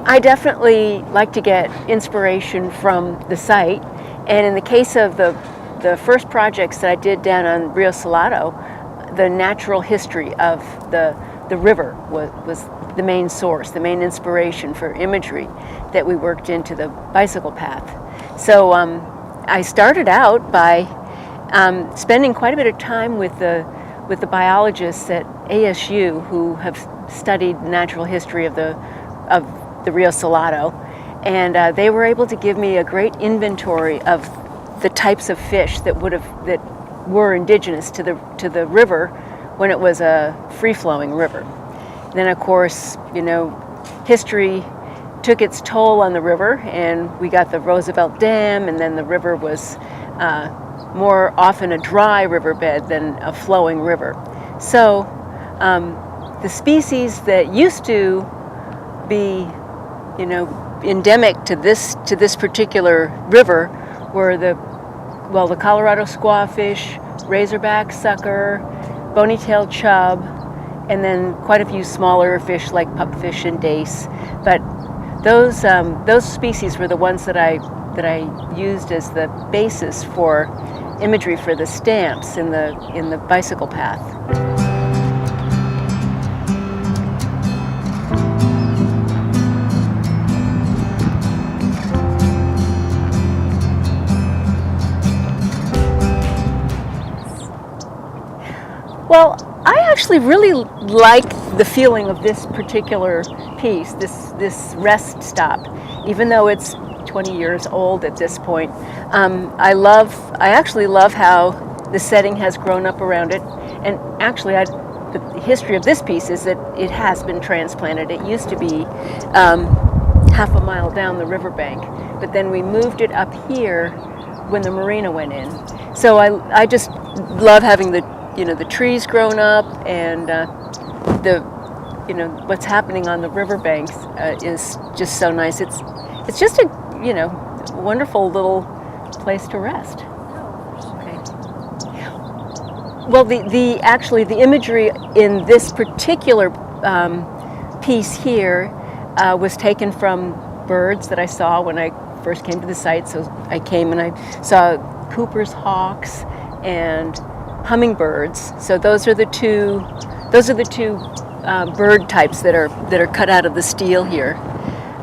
I definitely like to get inspiration from the site, and in the case of the first projects that I did down on Rio Salado, the natural history of the river was the main source, the main inspiration for imagery that we worked into the bicycle path. So I started out by spending quite a bit of time with the biologists at ASU who have studied natural history of the Rio Salado, and they were able to give me a great inventory of the types of fish that were indigenous to the river when it was a free-flowing river. Then, of course, history took its toll on the river, and we got the Roosevelt Dam, and then the river was more often a dry riverbed than a flowing river. So the species that used to be, endemic to this particular river were the Colorado squawfish, razorback sucker, bony-tailed chub, and then quite a few smaller fish like pupfish and dace. But those species were the ones that I used as the basis for imagery for the stamps in the bicycle path. Well, I actually really like the feeling of this particular piece, this rest stop, even though it's 20 years old at this point. I actually love how the setting has grown up around it, and actually the history of this piece is that it has been transplanted. It used to be half a mile down the riverbank, but then we moved it up here when the marina went in. So I just love having the trees grown up, and what's happening on the riverbanks is just so nice. It's just a wonderful little place to rest. Okay. Well, the imagery in this particular piece here was taken from birds that I saw when I first came to the site. So I came and I saw Cooper's hawks and hummingbirds. So those are the two bird types that are cut out of the steel here.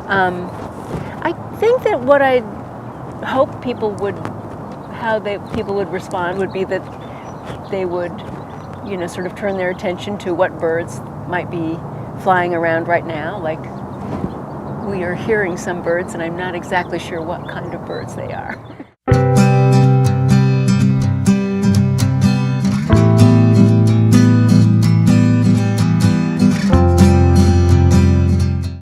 I think that what I hope people would respond would be that they would sort of turn their attention to what birds might be flying around right now. Like, we are hearing some birds, and I'm not exactly sure what kind of birds they are.